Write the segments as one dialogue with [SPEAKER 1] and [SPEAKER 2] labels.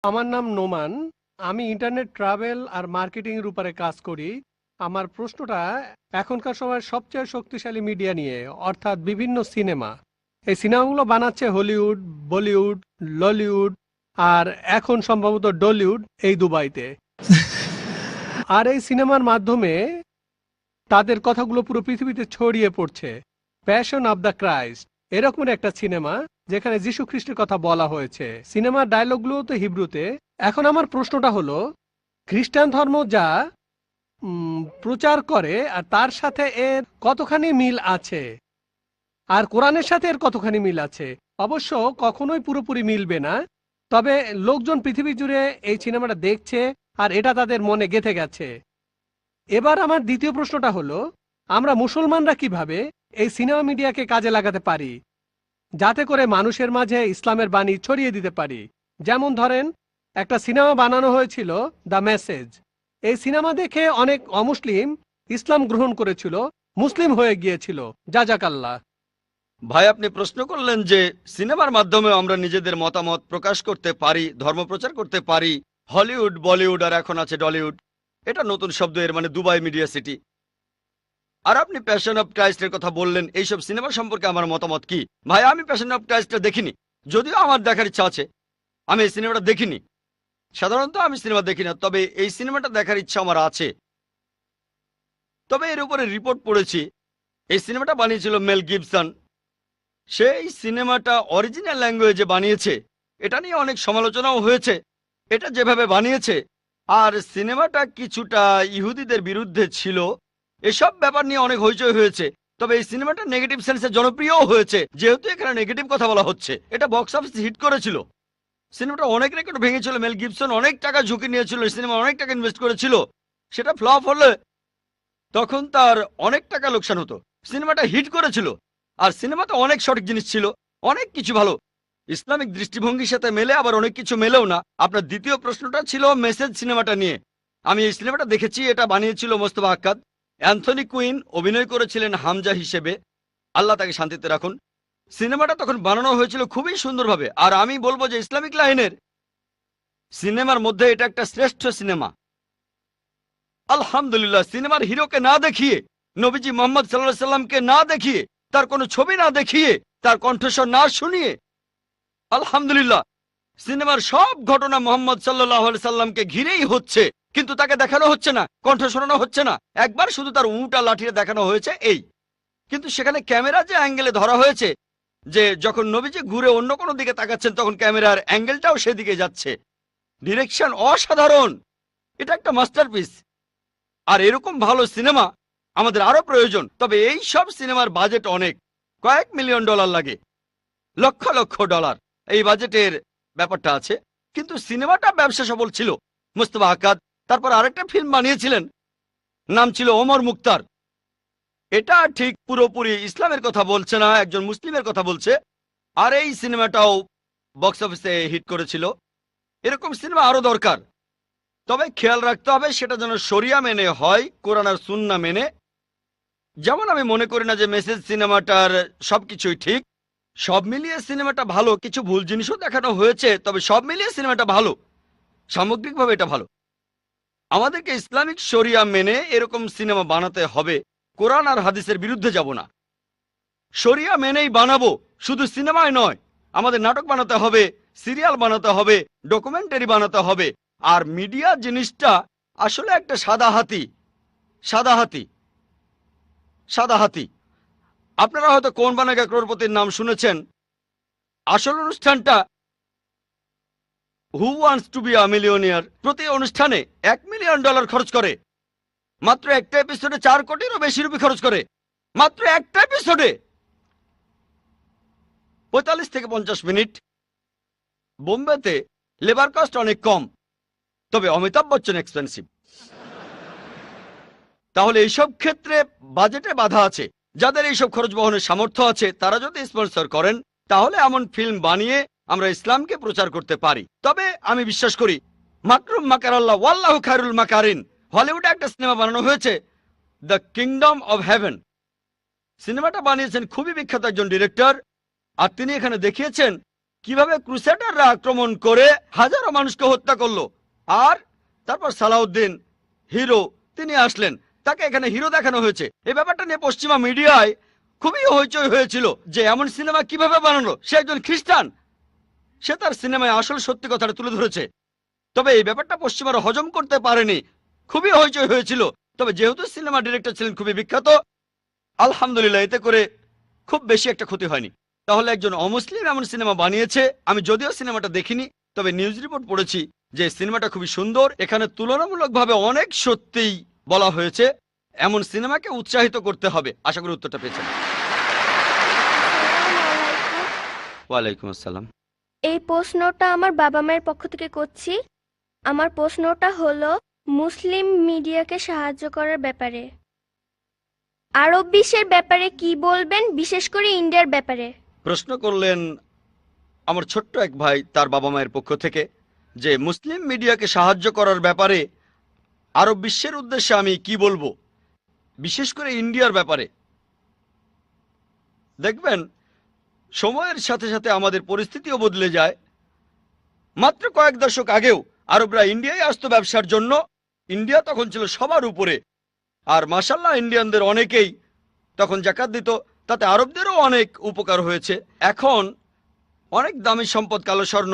[SPEAKER 1] আমার নাম নোমান। আমি ইন্টারনেট ট্রাভেল আর মার্কেটিং এর উপরে কাজ করি। আমার প্রশ্নটা এখনকার সময়ের সবচেয়ে শক্তিশালী মিডিয়া নিয়ে, অর্থাৎ বিভিন্ন সিনেমা। এই সিনেমাগুলো বানাচ্ছে হলিউড, বলিউড, ললিউড আর এখন সম্ভবত ডলিউড এই দুবাইতে। আর এই সিনেমার মাধ্যমে তাদের কথাগুলো পুরো পৃথিবীতে ছড়িয়ে পড়ছে। প্যাশন অব দ্য ক্রাইস্ট এরকম একটা সিনেমা যেখানে যীশু খ্রিস্টের কথা বলা হয়েছে। সিনেমার ডায়লগগুলো তো হিব্রুতে। এখন আমার প্রশ্নটা হলো, খ্রিস্টান ধর্ম যা প্রচার করে আর তার সাথে এর কতখানি মিল আছে, আর কোরআনের সাথে এর কতখানি মিল আছে? অবশ্য কখনোই পুরোপুরি মিলবে না, তবে লোকজন পৃথিবী জুড়ে এই সিনেমাটা দেখছে আর এটা তাদের মনে গেঁথে গেছে। এবার আমার দ্বিতীয় প্রশ্নটা হলো, আমরা মুসলমানরা কিভাবে এই সিনেমা মিডিয়াকে কাজে লাগাতে পারি যাতে করে মানুষের মাঝে ইসলামের বাণী ছড়িয়ে দিতে পারি? যেমন ধরেন, একটা সিনেমা বানানো হয়েছিল দ্য মেসেজ। এই সিনেমা দেখে অনেক অমুসলিম ইসলাম গ্রহণ করেছিল, মুসলিম হয়ে গিয়েছিল। জাজাকাল্লাহ।
[SPEAKER 2] ভাই, আপনি প্রশ্ন করলেন যে সিনেমার মাধ্যমে আমরা নিজেদের মতামত প্রকাশ করতে পারি, ধর্মপ্রচার করতে পারি। হলিউড, বলিউড আর এখন আছে ডলিউড। এটা নতুন শব্দ, এর মানে দুবাই মিডিয়া সিটি। আর আপনি প্যাশন অফ ক্রাইস্টের কথা বললেন, এইসব সিনেমা সম্পর্কে আমার মতামত কি? ভাই, আমি প্যাশন অফ ক্রাইস্টটা দেখিনি, যদিও আমার দেখার ইচ্ছা আছে। আমি এই সিনেমাটা দেখিনি। সাধারণত আমি সিনেমা দেখি না, তবে এই সিনেমাটা দেখার ইচ্ছা আমার আছে। তবে এর উপরে রিপোর্ট পড়েছি। এই সিনেমাটা বানিয়েছিল মেল গিবসন। সেই সিনেমাটা অরিজিনাল ল্যাঙ্গুয়েজে বানিয়েছে। এটা নিয়ে অনেক সমালোচনাও হয়েছে, এটা যেভাবে বানিয়েছে। আর সিনেমাটা কিছুটা ইহুদিদের বিরুদ্ধে ছিল। এসব ব্যাপার নিয়ে অনেক হইচই হয়েছে। তবে এই সিনেমাটা নেগেটিভ সেন্সে জনপ্রিয়ও হয়েছে, যেহেতু এখানে নেগেটিভ কথা বলা হচ্ছে। এটা বক্স অফিস হিট করেছিল। সিনেমাটা অনেক রেকর্ড ভেঙেছিল। মেল গিবসন অনেক টাকা ঝুঁকি নিয়েছিল, সিনেমা অনেক টাকা ইনভেস্ট করেছিল। সেটা ফ্লপ হলে তখন তার অনেক টাকা লোকসান হতো। সিনেমাটা হিট করেছিল, আর সিনেমাতে অনেক সঠিক জিনিস ছিল, অনেক কিছু ভালো। ইসলামিক দৃষ্টিভঙ্গির সাথে মেলে, আবার অনেক কিছু মেলেও না। আপনার দ্বিতীয় প্রশ্নটা ছিল মেসেজ সিনেমাটা নিয়ে। আমি এই সিনেমাটা দেখেছি। এটা বানিয়েছিল মোস্তফা আক্কাদ। অ্যান্থনি কুইন অভিনয় করেছিলেন হামজা হিসেবে, আল্লাহ তাকে শান্তিতে রাখুন। সিনেমাটা তখন বানানো হয়েছিল খুবই সুন্দরভাবে। আর আমি বলবো যে ইসলামিক লাইনের সিনেমার মধ্যে এটা একটা শ্রেষ্ঠ সিনেমা। আলহামদুলিল্লাহ, সিনেমার হিরোকে না দেখিয়ে, নবীজি মোহাম্মদ সাল্লাল্লাহু আলাইহি সাল্লামকে না দেখিয়ে, তার কোনো ছবি না দেখিয়ে, তার কণ্ঠস্বর না শুনিয়ে, আলহামদুলিল্লাহ, সিনেমার সব ঘটনা মোহাম্মদ সাল্লাল্লাহু আলাইহি সাল্লামকে ঘিরেই হচ্ছে, কিন্তু তাকে দেখানো হচ্ছে না, কণ্ঠ শোনানো হচ্ছে না। একবার শুধু তার উঁটা লাঠিয়ে দেখানো হয়েছে, এই। কিন্তু সেখানে ক্যামেরা যে অ্যাঙ্গেলে ধরা হয়েছে, যে যখন নবীজি ঘুরে অন্য কোনো দিকে তাকাচ্ছেন তখন ক্যামেরার অ্যাঙ্গেলটাও সেদিকে যাচ্ছে। ডিরেকশন অসাধারণ। এটা একটা মাস্টারপিস। আর এরকম ভালো সিনেমা আমাদের আরো প্রয়োজন। তবে এই সব সিনেমার বাজেট অনেক, কয়েক মিলিয়ন ডলার লাগে, লক্ষ লক্ষ ডলার। এই বাজেটের ব্যাপারটা আছে। কিন্তু সিনেমাটা ব্যবসা সফল ছিল। মুস্তফা আক্কাদ তারপর আরেকটা ফিল্ম বানিয়েছিলেন, নাম ছিল ওমর মুক্তার। এটা ঠিক পুরোপুরি ইসলামের কথা বলছে না, একজন মুসলিমের কথা বলছে। আর এই সিনেমাটাও বক্স অফিসে হিট করেছিল। এরকম সিনেমা আরো দরকার। তবে খেয়াল রাখতে হবে সেটা যেন শরিয়া মেনে হয়, কোরআন আর সুন্নাহ মেনে। যেমন আমি মনে করি না যে মেসেজ সিনেমাটার সবকিছুই ঠিক। সব মিলিয়ে সিনেমাটা ভালো, কিছু ভুল জিনিসও দেখানো হয়েছে, তবে সব মিলিয়ে সিনেমাটা ভালো। সামগ্রিকভাবে এটা ভালো। আমাদেরকে ইসলামিক শরিয়া মেনে এরকম সিনেমা বানাতে হবে। কোরআন আর হাদিসের বিরুদ্ধে যাব না, শরিয়া মেনেই বানাবো। শুধু সিনেমায় নয়, আমাদের নাটক বানাতে হবে, সিরিয়াল বানাতে হবে, ডকুমেন্টারি বানাতে হবে। আর মিডিয়া জিনিসটা আসলে একটা সাদা হাতি। সাদা হাতি, সাদা হাতি। আপনারা হয়তো কোন বানেগা ক্রোড়পতির নাম শুনেছেন। আসল অনুষ্ঠানটা who wants to be a millionaire, প্রতি অনুষ্ঠানে $1 মিলিয়ন খরচ করে। মাত্র একটা এপিসোডে 4 কোটিরও বেশি রুপি খরচ করে। মাত্র একটা এপিসোডে 45 থেকে 50 মিনিট। বোম্বেতে লেবার কস্ট অনেক কম, তবে অমিতাভ বচ্চন এক্সপেন্সিভ। তাহলে এইসব ক্ষেত্রে বাজেটে বাধা আছে। যাদের এইসব খরচ বহনের সামর্থ্য আছে তারা যদি স্পন্সর করেন, তাহলে এমন ফিল্ম বানিয়ে আমরা ইসলামকে প্রচার করতে পারি। তবে আমি বিশ্বাস করি মাকরুম মাকারাল্লাহ ওয়াল্লাহু খায়রুল মাকারিন। হলিউডে একটা সিনেমা বানানো হয়েছে, দ্য কিংডম অব হেভেন। সিনেমাটা বানিয়েছেন খুবই বিখ্যাত একজন ডিরেক্টর, আর তিনি এখানে দেখিয়েছেন কিভাবে ক্রুসেডাররা আক্রমণ করে হাজারো মানুষকে হত্যা করলো। আর তারপর সালাউদ্দিন হিরো তিনি আসলেন, তাকে এখানে হিরো দেখানো হয়েছে। এই ব্যাপারটা নিয়ে পশ্চিমা মিডিয়ায় খুবই হইচই হয়েছিল যে এমন সিনেমা কিভাবে বানানো। সে একজন খ্রিস্টান, সে তার সিনেমায় আসল সত্যি কথাটা তুলে ধরেছে। তবে এই ব্যাপারটা পশ্চিমারা হজম করতে পারেনি, খুবই হইচই হয়েছিল। তবে যেহেতু সিনেমা ডিরেক্টর ছিলেন খুবই বিখ্যাত, আলহামদুলিল্লাহ এতে করে খুব বেশি একটা ক্ষতি হয়নি। তাহলে একজন অমুসলিম এমন সিনেমা বানিয়েছে। আমি যদিও সিনেমাটা দেখিনি, তবে নিউজ রিপোর্ট পড়েছি যে সিনেমাটা খুবই সুন্দর। এখানে তুলনামূলকভাবে অনেক সত্যিই বলা হয়েছে। এমন সিনেমাকে উৎসাহিত করতে হবে। আশা করি উত্তরটা পেয়েছেন। ওয়ালাইকুম আসসালাম।
[SPEAKER 3] এই প্রশ্নটা আমার বাবা মায়ের পক্ষ থেকে করছি। আমার প্রশ্নটা হলো মুসলিম মিডিয়াকে সাহায্য করার ব্যাপারে। আরব বিশ্বের ব্যাপারে কি বলবেন, বিশেষ করে ইন্ডিয়ার ব্যাপারে?
[SPEAKER 2] প্রশ্ন করলেন আমার ছোট্ট এক ভাই তার বাবা মায়ের পক্ষ থেকে যে মুসলিম মিডিয়াকে সাহায্য করার ব্যাপারে আরব বিশ্বের উদ্দেশ্যে আমি কি বলবো, বিশেষ করে ইন্ডিয়ার ব্যাপারে। দেখবেন সময়ের সাথে সাথে আমাদের পরিস্থিতিও বদলে যায়। মাত্র কয়েক দশক আগেও আরবরা ইন্ডিয়ায় আসতো ব্যবসার জন্য। ইন্ডিয়া তখন ছিল সবার উপরে, আর মাশাআল্লাহ ইন্ডিয়ানদের অনেকেই তখন যাকাত দিত, তাতে আরবদেরও অনেক উপকার হয়েছে। এখন অনেক দামি সম্পদ, কালো স্বর্ণ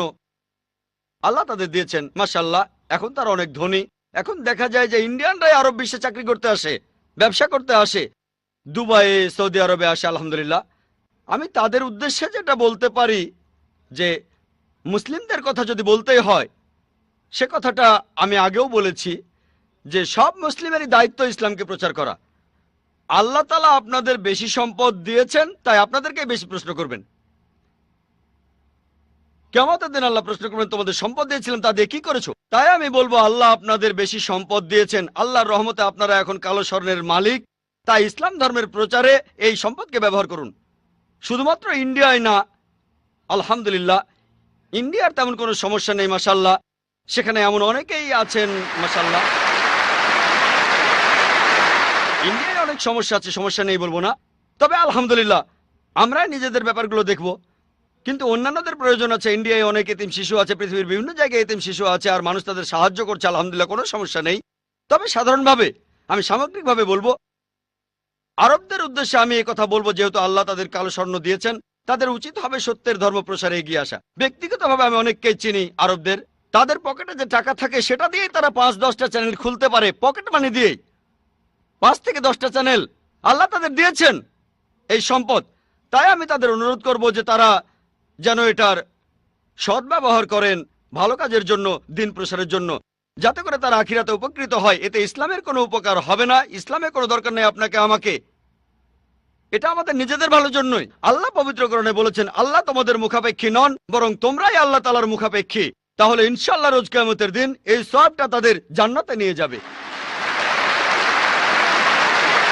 [SPEAKER 2] আল্লাহ তাদের দিয়েছেন মাশাআল্লাহ। এখন তারা অনেক ধনী। এখন দেখা যায় যে ইন্ডিয়ানরাই আরব বিশ্বে চাকরি করতে আসে, ব্যবসা করতে আসে, দুবাইয়ে, সৌদি আরবে আসে। আলহামদুলিল্লাহ। আমি তাদের উদ্দেশ্যে যেটা বলতে পারি যে মুসলিমদের কথা যদি বলতেই হয়, সে কথাটা আমি আগেও বলেছি যে সব মুসলিমেরই দায়িত্ব ইসলামকে প্রচার করা। আল্লাহ তাআলা আপনাদের বেশি সম্পদ দিয়েছেন, তাই আপনাদেরকে বেশি প্রশ্ন করবেন। কিয়ামতের দিন আল্লাহ প্রশ্ন করবেন তোমাদের সম্পদ দিয়েছিলাম, তা দিয়ে কি করেছো? তাই আমি বলবো আল্লাহ আপনাদের বেশি সম্পদ দিয়েছেন, আল্লাহর রহমতে আপনারা এখন কালো স্বর্ণের মালিক। তাই ইসলাম ধর্মের প্রচারে এই সম্পদকে ব্যবহার করুন। শুধুমাত্র ইন্ডিয়ায় না, আলহামদুলিল্লাহ ইন্ডিয়ার তেমন কোনো সমস্যা নেই মাশাআল্লাহ। সেখানে এমন অনেকেই আছেন মাশাআল্লাহ। ইন্ডিয়ায় অনেক সমস্যা আছে, সমস্যা নেই বলবো না, তবে আলহামদুলিল্লাহ আমরাই নিজেদের ব্যাপারগুলো দেখব। কিন্তু অন্যান্যদের প্রয়োজন আছে। ইন্ডিয়ায় অনেক এতিম শিশু আছে, পৃথিবীর বিভিন্ন জায়গায় এতিম শিশু আছে, আর মানুষ তাদের সাহায্য করছে। আলহামদুলিল্লাহ কোনো সমস্যা নেই। তবে সাধারণভাবে আমি সামগ্রিকভাবে বলবো আরবদের উদ্দেশ্যে আমি এই কথা বলবো, যেহেতু আল্লাহ তাদের কালো স্বর্ণ দিয়েছেন, তাদের উচিত হবে সত্যের ধর্ম প্রসারে এগিয়ে আসা। ব্যক্তিগতভাবে আমি অনেককেই চিনি আরবদের, তাদের পকেটে যে টাকা থাকে সেটা দিয়েই তারা 5-10টা চ্যানেল খুলতে পারে, পকেট মানি দিয়েই। 5 থেকে 10টা চ্যানেল আল্লাহ তাদের দিয়েছেন এই সম্পদ। তাই আমি তাদের অনুরোধ করব যে তারা যেন এটার সদ্ব্যবহার করেন ভালো কাজের জন্য, দিন প্রসারের জন্য, যাতে করে তারা আখিরাতে উপকৃত হয়। এতে ইসলামের কোনো উপকার হবে না, ইসলামের কোনো দরকার নেই আপনাকে আমাকে। এটা আমাদের নিজেদের ভালোর জন্যই। আল্লাহ পবিত্রকরণে বলেছেন আল্লাহ তোমাদের মুখাপেক্ষী নন, বরং তোমরাই আল্লাহ তাআলার মুখাপেক্ষী। তাহলে ইনশাআল্লাহ রোজ কিয়ামতের দিন এই সওয়াবটা তাদের জান্নাতে নিয়ে যাবে।